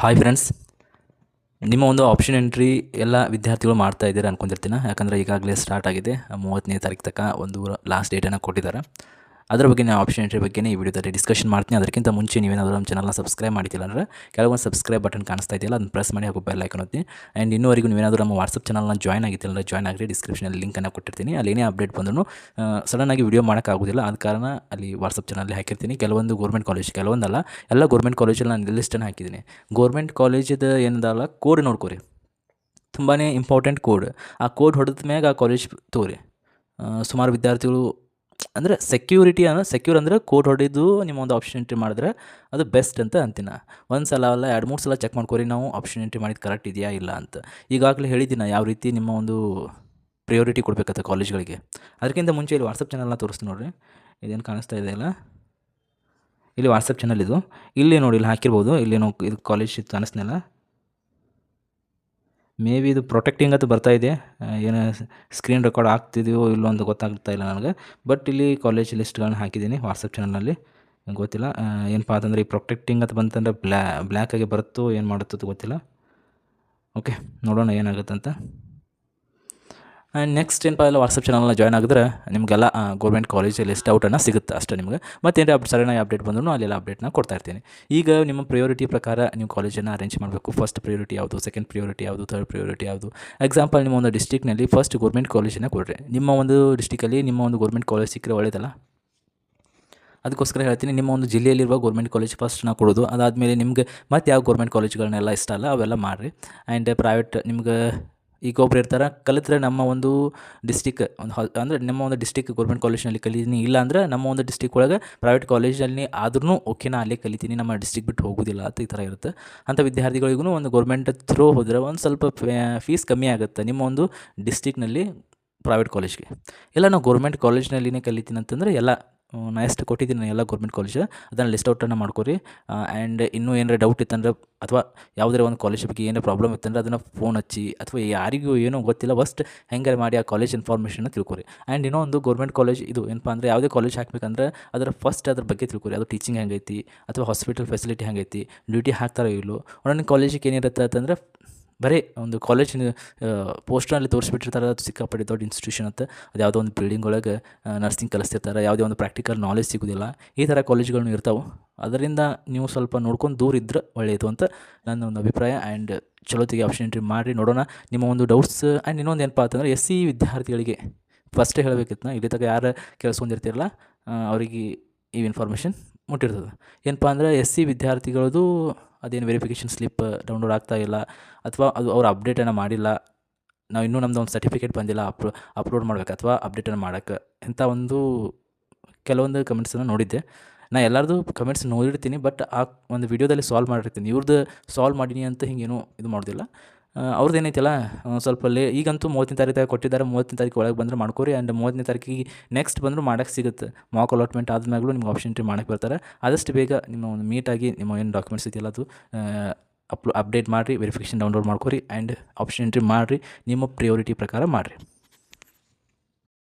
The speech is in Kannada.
ಹಾಯ್ ಫ್ರೆಂಡ್ಸ್, ನಿಮ್ಮ ಒಂದು ಆಪ್ಷನ್ ಎಂಟ್ರಿ ಎಲ್ಲ ವಿದ್ಯಾರ್ಥಿಗಳು ಮಾಡ್ತಾ ಇದ್ದೀರಾ ಅನ್ಕೊಂಡಿರ್ತೀನಿ. ಯಾಕಂದರೆ ಈಗಾಗಲೇ ಸ್ಟಾರ್ಟ್ ಆಗಿದೆ. 30ನೇ ತಾರೀಕು ತನಕ ಒಂದು ಲಾಸ್ಟ್ ಡೇಟನ್ನು ಕೊಟ್ಟಿದ್ದಾರೆ. ಅದರ ಬಗ್ಗೆ ನಾನು ಆಪ್ಷನ್ ಎಂಟ್ರಿ ಬಗ್ಗೆ ಈ ವಿಡಿಯೋದಲ್ಲಿ ಡಿಸ್ಕಷನ್ ಮಾಡ್ತೀನಿ. ಅದಕ್ಕಿಂತ ಮುಂಚೆ ನೀವೇನಾದರೂ ನಮ್ಮ ಚಾನಲ್ನ ಸಬ್ಸ್ಕ್ರೈಬ್ ಮಾಡಿಲ್ಲ ಅಂದರೆ ಕೆಲವೊಂದು ಸಬ್ಸ್ಕ್ರೈಬ್ ಬಟನ್ ಕಾಣಿಸ್ತಾ ಇದೆಯಲ್ಲ, ಅದನ್ನು ಪ್ರೆಸ್ ಮಾಡಿ ಹಾಗೂ ಬೆಲ್ ಐಕಾನ್ ಒತ್ತಿ. ಆ್ಯಂಡ್ ಇನ್ನೂವರೆಗೂ ನೀವೇನಾದರೂ ನಮ್ಮ ವಾಟ್ಸಪ್ ಚಾನಲ್ನ ಜಾಯ್ನ್ ಆಗಿದ್ದಿಲ್ಲ ಅಂದರೆ ಜಾಯ್ನ್ ಆಗಿರಿ. ಡಿಸ್ಕ್ರಿಪ್ಷನಲ್ಲಿ ಲಿಂಕನ್ನು ಕೊಟ್ಟಿರ್ತೀನಿ. ಅಲ್ಲಿ ಏನೇ ಅಪ್ಡೇಟ್ ಬಂದರೂ ಸಡನ್ನಾಗಿ ವಿಡಿಯೋ ಮಾಡೋಕ್ಕಾಗೋದಿಲ್ಲ. ಆದ ಕಾರಣ ಅಲ್ಲಿ ವಾಟ್ಸಪ್ ಚಾನಲ್ಲಿ ಹಾಕಿರ್ತೀನಿ. ಕೆಲವೊಂದು ಗೌರ್ಮೆಂಟ್ ಕಾಲೇಜ್, ಕೆಲವೊಂದಲ್ಲ ಎಲ್ಲ ಗೌರ್ಮೆಂಟ್ ಕಾಲೇಜಲ್ಲಿ ನಾನು ಲಿಸ್ಟನ್ನು ಹಾಕಿದ್ದೀನಿ. ಗೌರ್ಮೆಂಟ್ ಕಾಲೇಜದ ಏನದಲ್ಲ ಕೋಡ್ ನೋಡ್ಕೊರಿ, ತುಂಬಾ ಇಂಪಾರ್ಟೆಂಟ್ ಕೋಡ್. ಆ ಕೋಡ್ ಹೊಡೆದ ಮ್ಯಾಗ ಆ ಕಾಲೇಜ್ ತೋರಿ. ಸುಮಾರು ವಿದ್ಯಾರ್ಥಿಗಳು ಅಂದರೆ ಸೆಕ್ಯೂರ್ ಅಂದರೆ ಕೋಡ್ ಹೊಡೆದು ನಿಮ್ಮ ಒಂದು ಆಪ್ಷನ್ ಎಂಟ್ರಿ ಮಾಡಿದ್ರೆ ಅದು ಬೆಸ್ಟ್ ಅಂತ ಅಂತೀನಿ. ಒಂದು ಸಲ ಅಲ್ಲ 2-3 ಸಲ ಚೆಕ್ ಮಾಡ್ಕೊರಿ ನಾವು ಆಪ್ಷನ್ ಎಂಟ್ರಿ ಮಾಡಿದ್ದು ಕರೆಕ್ಟ್ ಇದೆಯಾ ಇಲ್ಲ ಅಂತ. ಈಗಾಗಲೇ ಹೇಳಿದ್ದೀನಿ ಯಾವ ರೀತಿ ನಿಮ್ಮ ಒಂದು ಪ್ರಿಯೋರಿಟಿ ಕೊಡಬೇಕಂತ ಕಾಲೇಜ್ಗಳಿಗೆ. ಅದಕ್ಕಿಂತ ಮುಂಚೆ ಇಲ್ಲಿ ವಾಟ್ಸಪ್ ಚಾನಲ್ನ ತೋರಿಸ್ತೀನಿ ನೋಡಿರಿ. ಇದೇನು ಕಾಣಿಸ್ತಾ ಇದೆಯಲ್ಲ, ಇಲ್ಲಿ ವಾಟ್ಸಪ್ ಚಾನಲ್ ಇದು. ಇಲ್ಲಿ ನೋಡಿ, ಇಲ್ಲಿ ಹಾಕಿರ್ಬೋದು. ಇಲ್ಲೇನೋ ಇದು ಕಾಲೇಜ್ ಕಾಣಿಸ್ತಿಲ್ಲ. ಮೇ ಬಿ ಇದು ಪ್ರೊಟೆಕ್ಟಿಂಗ್ ಅಂತ ಬರ್ತಾ ಇದೆ. ಏನು ಸ್ಕ್ರೀನ್ ರೆಕಾರ್ಡ್ ಆಗ್ತಿದೆಯೋ ಇಲ್ಲೋ ಅಂತ ಗೊತ್ತಾಗ್ತಾ ಇಲ್ಲ ನನಗೆ. ಬಟ್ ಇಲ್ಲಿ ಕಾಲೇಜ್ ಲಿಸ್ಟ್ಗಳನ್ನ ಹಾಕಿದ್ದೀನಿ ವಾಟ್ಸಪ್ ಚಾನಲ್ನಲ್ಲಿ. ಗೊತ್ತಿಲ್ಲ ಏನಪ್ಪ ಅಂತಂದರೆ ಈ ಪ್ರೊಟೆಕ್ಟಿಂಗ್ ಅಂತ ಬಂತಂದರೆ ಬ್ಲ್ಯಾಕಾಗಿ ಬರುತ್ತೋ ಏನು ಮಾಡುತ್ತೋ ಗೊತ್ತಿಲ್ಲ. ಓಕೆ, ನೋಡೋಣ ಏನಾಗುತ್ತಂತ. ಆ್ಯಂಡ್ ನೆಕ್ಸ್ಟ್ ಏನಪ್ಪ ಎಲ್ಲ ವಾಟ್ಸಪ್ ಚಾನಲ್ನ ಜಾಯ್ನ್ ಆಗಿದ್ರೆ ನಿಮಗೆಲ್ಲ ಗೌರ್ಮೆಂಟ್ ಕಾಲೇಜ್ ಲಿಸ್ಟ್ ಔಟನ್ನು ಸಿಗುತ್ತೆ ಅಷ್ಟೇ ನಿಮಗೆ. ಮತ್ತೇನು ಸಡನ್ನಾಗಿ ಅಪ್ಡೇಟ್ ಬಂದರೂ ಅಲ್ಲೆಲ್ಲ ಅಪ್ಡೇಟ್ನ ಕೊಡ್ತಾ ಇರ್ತೀನಿ. ಈಗ ನಿಮ್ಮ ಪ್ರಿಯೋರಿಟಿ ಪ್ರಕಾರ ನೀವು ಕಾಲೇಜನ್ನು ಅರೇಂಜ್ ಮಾಡಬೇಕು. ಫಸ್ಟ್ ಪ್ರಿಯೋರಿಟಿ ಯಾವುದು, ಸೆಕೆಂಡ್ ಪ್ರಿಯೋರಿಟಿ ಯಾವುದು, ಥರ್ಡ್ ಪ್ರಿಯೋರಿಟಿ ಯಾವುದು. ಎಕ್ಸಾಂಪಲ್, ನಿಮ್ಮ ಒಂದು ಡಿಸ್ಟ್ರಿಕ್ನಲ್ಲಿ ಫಸ್ಟ್ ಗೌರ್ಮೆಂಟ್ ಕಾಲೇಜನ್ನು ಕೊಡ್ರಿ. ನಿಮ್ಮ ಒಂದು ಡಿಸ್ಟಿಕಲ್ಲಿ ನಿಮ್ಮ ಒಂದು ಗೌರ್ಮೆಂಟ್ ಕಾಲೇಜ್ ಸಿಕ್ಕರೆ ಒಳ್ಳೆಯದಲ್ಲ. ಅದಕ್ಕೋಸ್ಕರ ಹೇಳ್ತೀನಿ, ನಿಮ್ಮ ಒಂದು ಜಿಲ್ಲೆಯಲ್ಲಿರುವ ಗೌರ್ಮೆಂಟ್ ಕಾಲೇಜ್ ಫಸ್ಟ್ನ ಕೊಡೋದು. ಅದಾದಮೇಲೆ ನಿಮ್ಗೆ ಮತ್ತು ಯಾವ ಗೌರ್ಮೆಂಟ್ ಕಾಲೇಜ್ಗಳನ್ನೆಲ್ಲ ಇಷ್ಟ ಅಲ್ಲ ಅವೆಲ್ಲ ಮಾಡಿರಿ. ಆ್ಯಂಡ್ ಪ್ರೈವೇಟ್ ನಿಮ್ಗೆ ಈಗ ಒಬ್ರು ಇರ್ತಾರೆ, ಕಲಿತ್ರೆ ನಮ್ಮ ಒಂದು ಡಿಸ್ಟಿಕ್ ಅಂದರೆ ನಮ್ಮ ಒಂದು ಡಿಸ್ಟಿಕ್ ಗೌರ್ಮೆಂಟ್ ಕಾಲೇಜ್ನಲ್ಲಿ ಕಲಿತೀನಿ, ಇಲ್ಲ ಅಂದರೆ ನಮ್ಮ ಒಂದು ಡಿಸ್ಟಿಕ್ ಒಳಗೆ ಪ್ರೈವೇಟ್ ಕಾಲೇಜಲ್ಲಿ ಆದ್ರೂ ಓಕೆನಾ ಅಲ್ಲೇ ಕಲಿತೀನಿ, ನಮ್ಮ ಡಿಸ್ಟಿಕ್ ಬಿಟ್ಟು ಹೋಗೋದಿಲ್ಲ ಅಂತ ಈ ಥರ ಇರುತ್ತೆ. ಅಂಥ ವಿದ್ಯಾರ್ಥಿಗಳಿಗೂ ಒಂದು ಗೌರ್ಮೆಂಟ್ ಥ್ರೂ ಹೋದರೆ ಒಂದು ಸ್ವಲ್ಪ ಫೀಸ್ ಕಮ್ಮಿ ಆಗುತ್ತೆ ನಿಮ್ಮ ಒಂದು ಡಿಸ್ಟಿಕ್ನಲ್ಲಿ ಪ್ರೈವೇಟ್ ಕಾಲೇಜ್ಗೆ. ಇಲ್ಲ ನಾವು ಗೌರ್ಮೆಂಟ್ ಕಾಲೇಜ್ನಲ್ಲಿನೇ ಕಲಿತೀನಿ ಅಂತಂದರೆ ಎಲ್ಲ ನಾನು ಎಷ್ಟು ಕೊಟ್ಟಿದ್ದೀನಿ ಎಲ್ಲ ಗೌರ್ಮೆಂಟ್ ಕಾಲೇಜ್ ಅದನ್ನು ಲಿಸ್ಟ್ ಔಟನ್ನು ಮಾಡ್ಕೊರಿ. ಆ್ಯಂಡ್ ಇನ್ನೂ ಏನಾರ ಡೌಟ್ ಇತ್ತಂದ್ರೆ ಅಥವಾ ಯಾವುದೇ ಒಂದು ಕಾಲೇಜ್ ಬಗ್ಗೆ ಏನಾರ ಪ್ರಾಬ್ಲಮ್ ಇತ್ತಂದ್ರೆ ಅದನ್ನು ಫೋನ್ ಹಚ್ಚಿ ಅಥವಾ ಯಾರಿಗೂ ಏನೋ ಗೊತ್ತಿಲ್ಲ ಫಸ್ಟ್ ಹೆಂಗಾರ ಮಾಡಿ ಆ ಕಾಲೇಜ್ ಇನ್ಫಾರ್ಮೇಷನ್ನ ತಿಳ್ಕೊರಿ. ಆ್ಯಂಡ್ ಇನ್ನೂ ಒಂದು ಗೌರ್ಮೆಂಟ್ ಕಾಲೇಜ್ ಇದು ಏನಪ್ಪ ಅಂದರೆ ಯಾವುದೇ ಕಾಲೇಜ್ ಹಾಕಬೇಕಂದ್ರೆ ಅದ್ರ ಬಗ್ಗೆ ತಿಳ್ಕೊರಿ. ಅದು ಟೀಚಿಂಗ್ ಹೆಂಗೈತಿ ಅಥವಾ ಹಾಸ್ಪಿಟಲ್ ಫೆಸಿಲಿಟಿ ಹೆಂಗೈತಿ, ಡ್ಯೂಟಿ ಹಾಕ್ತಾರೋ ಇಲ್ಲೋ. ಒಂದೊಂದು ಕಾಲೇಜಿಗೆ ಏನಿರುತ್ತೆ ಅಂತಂದರೆ ಬರೀ ಒಂದು ಕಾಲೇಜಿನ ಪೋಸ್ಟರ್ನಲ್ಲಿ ತೋರಿಸ್ಬಿಟ್ಟಿರ್ತಾರೆ, ಅದು ಸಿಕ್ಕಾಪಟ್ಟೆ ದೊಡ್ಡ ಇನ್ಸ್ಟಿಟ್ಯೂಷನ್ ಅಂತ. ಅದು ಯಾವುದೋ ಒಂದು ಬಿಲ್ಡಿಂಗ್ ಒಳಗೆ ನರ್ಸಿಂಗ್ ಕಲಿಸ್ತಿರ್ತಾರೆ, ಯಾವುದೇ ಒಂದು ಪ್ರಾಕ್ಟಿಕಲ್ ನಾಲೆಜ್ ಸಿಗೋದಿಲ್ಲ. ಈ ಥರ ಕಾಲೇಜ್ಗಳನ್ನ ಇರ್ತಾವೆ. ಅದರಿಂದ ನೀವು ಸ್ವಲ್ಪ ನೋಡ್ಕೊಂಡು ದೂರ ಇದ್ದರೆ ಒಳ್ಳೆಯದು ಅಂತ ನನ್ನ ಒಂದು ಅಭಿಪ್ರಾಯ. ಆ್ಯಂಡ್ ಚಲೋತಿಗೆ ಆಪ್ಷನ್ ಎಂಟ್ರಿ ಮಾಡಿ ನೋಡೋಣ. ನಿಮ್ಮ ಒಂದು ಡೌಟ್ಸ್. ಆ್ಯಂಡ್ ಇನ್ನೊಂದು ಏನಪ್ಪ ಅಂತಂದರೆ SC ವಿದ್ಯಾರ್ಥಿಗಳಿಗೆ ಫಸ್ಟೇ ಹೇಳಬೇಕಿತ್ತು, ನಾ ಇಲ್ಲಿ ತನಕ ಯಾರು ಕೇಳಿಸ್ಕೊಂಡಿರ್ತಿರಲ್ಲ ಅವರಿಗೆ ಈ ಇನ್ಫಾರ್ಮೇಷನ್ ಮುಟ್ಟಿರ್ತದೆ. ಏನಪ್ಪ ಅಂದರೆ SC ವಿದ್ಯಾರ್ಥಿಗಳದು ಅದೇನು ವೆರಿಫಿಕೇಷನ್ ಸ್ಲಿಪ್ ಡೌನ್ಲೋಡ್ ಆಗ್ತಾಯಿಲ್ಲ ಅಥವಾ ಅದು ಅವ್ರು ಅಪ್ಡೇಟನ್ನು ಮಾಡಿಲ್ಲ, ನಾವು ಇನ್ನೂ ನಮ್ಮದು ಒಂದು ಸರ್ಟಿಫಿಕೇಟ್ ಬಂದಿಲ್ಲ ಅಪ್ಲೋಡ್ ಮಾಡ್ಬೇಕು ಅಥವಾ ಅಪ್ಡೇಟನ್ನು ಮಾಡೋಕ್ಕೆ, ಇಂಥ ಒಂದು ಕೆಲವೊಂದು ಕಮೆಂಟ್ಸನ್ನು ನೋಡಿದ್ದೆ. ನಾನು ಎಲ್ಲರದು ಕಮೆಂಟ್ಸ್ ನೋಡಿರ್ತೀನಿ, ಬಟ್ ಆ ಒಂದು ವೀಡಿಯೋದಲ್ಲಿ ಸಾಲ್ವ್ ಮಾಡಿರ್ತೀನಿ. ಇವ್ರದ್ದು ಸಾಲ್ವ್ ಮಾಡೀನಿ ಅಂತ ಹಿಂಗೇನು ಇದು ಮಾಡೋದಿಲ್ಲ. ಅವ್ರದ್ದು ಏನೈತಲ್ಲ ಸ್ವಲ್ಪ ಈಗಂತೂ 30ನೇ ತಾರೀಕು ಕೊಟ್ಟಿದ್ದಾರೆ. 30ನೇ ತಾರೀಕು ಒಳಗೆ ಬಂದರೆ ಮಾಡ್ಕೋರಿ. ಆ್ಯಂಡ್ 30ನೇ ತಾರೀಕಿಗೆ ನೆಕ್ಸ್ಟ್ ಬಂದರೂ ಮಾಡೋಕ್ಕೆ ಸಿಗುತ್ತೆ. ಮಾಕ್ ಅಲಾಟ್ಮೆಂಟ್ ಆದಮೇಲೂ ನಿಮ್ಗೆ ಆಪ್ಷನ್ ಎಂಟ್ರಿ ಮಾಡೋಕ್ಕೆ ಬರ್ತಾರೆ. ಆದಷ್ಟು ಬೇಗ ನಿಮ್ಮ ಒಂದು ಮೀಟಾಗಿ ನಿಮ್ಮ ಏನು ಡಾಕ್ಯುಮೆಂಟ್ಸ್ ಇದೆಯಲ್ಲ ಅದು ಅಪ್ಡೇಟ್ ಮಾಡಿರಿ, ವೆರಿಫಿಕೇಷನ್ ಡೌನ್ಲೋಡ್ ಮಾಡ್ಕೊರಿ. ಆ್ಯಂಡ್ ಆಪ್ಷನ್ ಎಂಟ್ರಿ ಮಾಡಿರಿ, ನಿಮ್ಮ ಪ್ರಿಯೋರಿಟಿ ಪ್ರಕಾರ ಮಾಡಿರಿ.